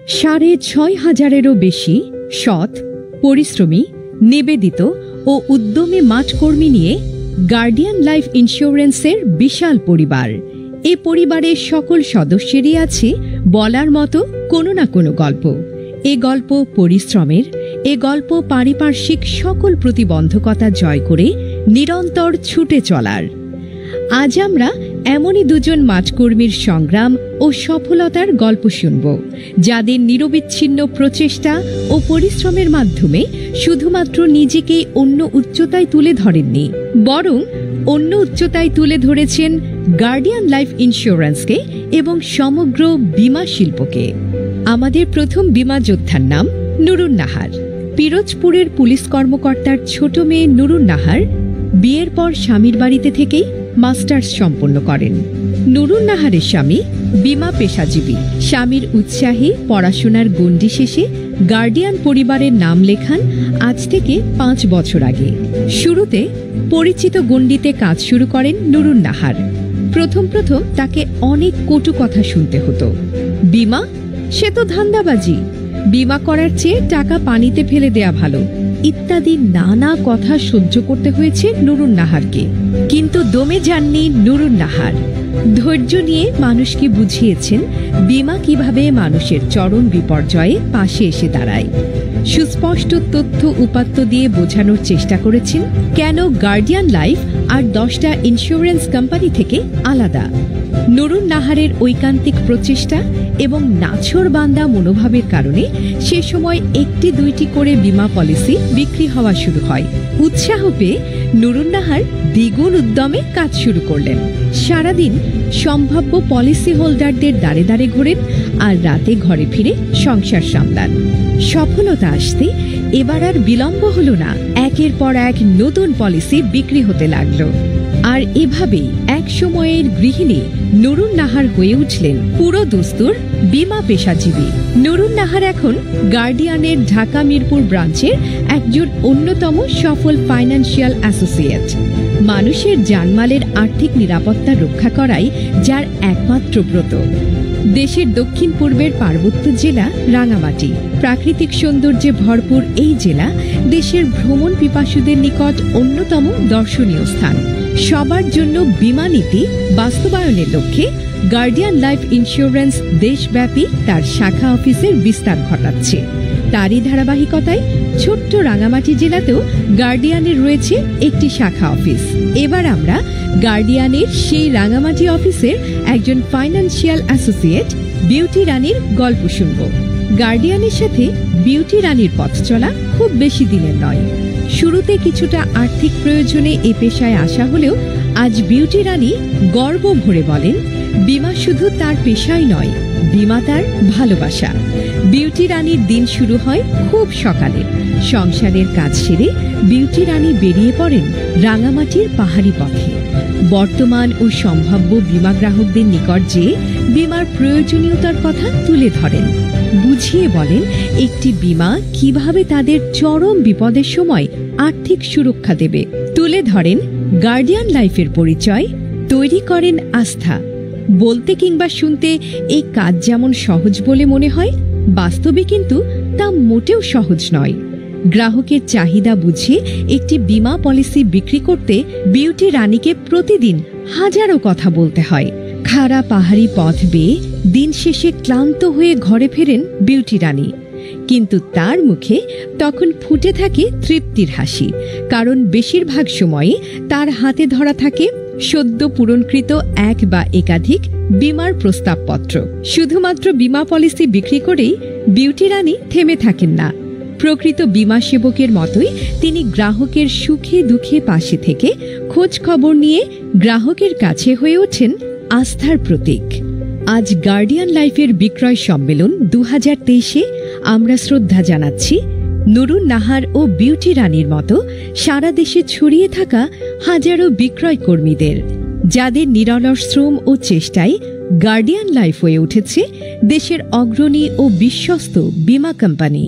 ৬,৫০০-এরও বেশি সৎ, পরিশ্রমী, নিবেদিত ও উদ্যমী মাঠকর্মী নিয়ে গার্ডিয়ান লাইফ ইন্স্যুরেন্সের বিশাল পরিবার। এ পরিবারের সকল সদস্যেরই আছে বলার মতো কোনো না কোনো গল্প। এ গল্প পরিশ্রমের, এ গল্প পারিপার্শ্বিক সকল প্রতিবন্ধকতা জয় করে নিরন্তর ছুটে চলার। আজ আমরা এমনই দুজন মাঠকর্মীর সংগ্রাম ও সফলতার গল্প শুনব, যাদের নিরবিচ্ছিন্ন প্রচেষ্টা ও পরিশ্রমের মাধ্যমে শুধুমাত্র নিজেকে অন্য উচ্চতায় তুলে ধরেননি, বরং অন্য উচ্চতায় তুলে ধরেছেন গার্ডিয়ান লাইফ ইন্স্যুরেন্সকে এবং সমগ্র বীমা শিল্পকে। আমাদের প্রথম বীমা যোদ্ধার নাম নুরুন নাহার। পিরোজপুরের পুলিশ কর্মকর্তার ছোট মেয়ে নুরুন নাহার বিয়ের পর স্বামীর বাড়িতে থেকেই মাস্টার্স সম্পন্ন করেন। নুরুন নাহারের স্বামী বীমা পেশাজীবী। স্বামীর উৎসাহী পড়াশোনার গণ্ডি শেষে গার্ডিয়ান পরিবারের নাম লেখান আজ থেকে 5 বছর আগে। শুরুতে পরিচিত গণ্ডিতে কাজ শুরু করেন নুরুন নাহার। প্রথম তাকে অনেক কটু কথা শুনতে হতো। বীমা, সে তো ধান্দাবাজি, বীমা করার চেয়ে টাকা পানিতে ফেলে দেয়া ভালো, ইত্যাদি নানা কথা সহ্য করতে হয়েছে নুরুন নাহারকে। কিন্তু দমে যাননি নুরুন নাহার। ধৈর্য নিয়ে মানুষকে বুঝিয়েছেন বীমা কিভাবে মানুষের চরম বিপর্যয়ে পাশে এসে দাঁড়ায়। সুস্পষ্ট তথ্য উপাত্ত দিয়ে বোঝানোর চেষ্টা করেছেন কেন গার্ডিয়ান লাইফ আর 10টা ইন্স্যুরেন্স কোম্পানি থেকে আলাদা। নুরুন নাহারের ঐকান্তিক প্রচেষ্টা এবং নাছোড়বান্দা মনোভাবের কারণে সে সময় 1-2টি করে বীমা পলিসি বিক্রি হওয়া শুরু হয়। উৎসাহ পেয়ে নুরুন নাহার দ্বিগুণ উদ্যমে কাজ শুরু করলেন। সারাদিন সম্ভাব্য পলিসি হোল্ডারদের দাঁড়ে দাঁড়ে ঘোরেন আর রাতে ঘরে ফিরে সংসার সামলান। সফলতা আসতে এবার আর বিলম্ব হলো না। একের পর এক নতুন পলিসি বিক্রি হতে লাগলো। আর এভাবেই এক সময়ের গৃহিণী নুরুন নাহার হয়ে উঠলেন পুরো দস্তুর বীমা পেশাজীবী। নুরুন নাহার এখন গার্ডিয়ানের ঢাকা মিরপুর ব্রাঞ্চের একজন অন্যতম সফল ফাইন্যান্সিয়াল অ্যাসোসিয়েট। মানুষের জানমালের আর্থিক নিরাপত্তা রক্ষা করাই যার একমাত্র ব্রত। দেশের দক্ষিণ পূর্বের পার্বত্য জেলা রাঙামাটি। প্রাকৃতিক সৌন্দর্যে ভরপুর এই জেলা দেশের ভ্রমণ পিপাসুদের নিকট অন্যতম দর্শনীয় স্থান। সবার জন্য বীমা নীতি বাস্তবায়নের লক্ষ্যে গার্ডিয়ান লাইফ ইন্স্যুরেন্স দেশব্যাপী তার শাখা অফিসের বিস্তার ঘটাচ্ছে। তারই ধারাবাহিকতায় ছোট্ট রাঙামাটি জেলাতেও গার্ডিয়ানের রয়েছে একটি শাখা অফিস। এবার আমরা গার্ডিয়ানের সেই রাঙামাটি অফিসের একজন ফাইন্যান্সিয়াল অ্যাসোসিয়েট বিউটি রানীর গল্প শুনব। গার্ডিয়ানের সাথে বিউটি রানীর পথ চলা খুব বেশি দিনের নয়। শুরুতে কিছুটা আর্থিক প্রয়োজনে এ পেশায় আসা হলেও আজ বিউটি রানী গর্ব ভরে বলেন, বীমা শুধু তার পেশাই নয়, বীমা তার ভালোবাসা। বিউটি রানীর দিন শুরু হয় খুব সকালে। সংসারের কাজ সেরে বিউটি রানী বেরিয়ে পড়েন রাঙামাটির পাহাড়ি পথে। বর্তমান ও সম্ভাব্য বীমা গ্রাহকদের নিকট যেয়ে বীমার প্রয়োজনীয়তার কথা তুলে ধরেন। বুঝিয়ে বলেন একটি বীমা কিভাবে তাদের চরম বিপদের সময় আর্থিক সুরক্ষা দেবে। তুলে ধরেন গার্ডিয়ান লাইফের পরিচয়, তৈরি করেন আস্থা। বলতে কিংবা শুনতে এই কাজ যেমন সহজ বলে মনে হয়, বাস্তবে কিন্তু তা মোটেও সহজ নয়। গ্রাহকের চাহিদা বুঝে একটি বীমা পলিসি বিক্রি করতে বিউটি রানীকে প্রতিদিন হাজারো কথা বলতে হয়। খাড়া পাহাড়ি পথ বেয়ে দিন শেষে ক্লান্ত হয়ে ঘরে ফেরেন বিউটি রানী। কিন্তু তার মুখে তখন ফুটে থাকে তৃপ্তির হাসি, কারণ বেশিরভাগ সময়ে তার হাতে ধরা থাকে সদ্য পূরণকৃত এক বা একাধিক বীমার প্রস্তাবপত্র। শুধুমাত্র বীমা পলিসি বিক্রি করেই বিউটি রানী থেমে থাকেন না। প্রকৃত বীমা সেবকের মতোই তিনি গ্রাহকের সুখে দুঃখে পাশে থেকে খোঁজ খবর নিয়ে গ্রাহকের কাছে হয়ে ওঠেন আস্থার প্রতীক। আজ গার্ডিয়ান লাইফের বিক্রয় সম্মেলন 2023-এ আমরা শ্রদ্ধা জানাচ্ছি নুরুন নাহার ও বিউটি রানীর মতো সারা দেশে ছড়িয়ে থাকা হাজারো বিক্রয় কর্মীদের, যাদের নিরলস শ্রম ও চেষ্টায় গার্ডিয়ান লাইফ হয়ে উঠেছে দেশের অগ্রণী ও বিশ্বস্ত বীমা কোম্পানি।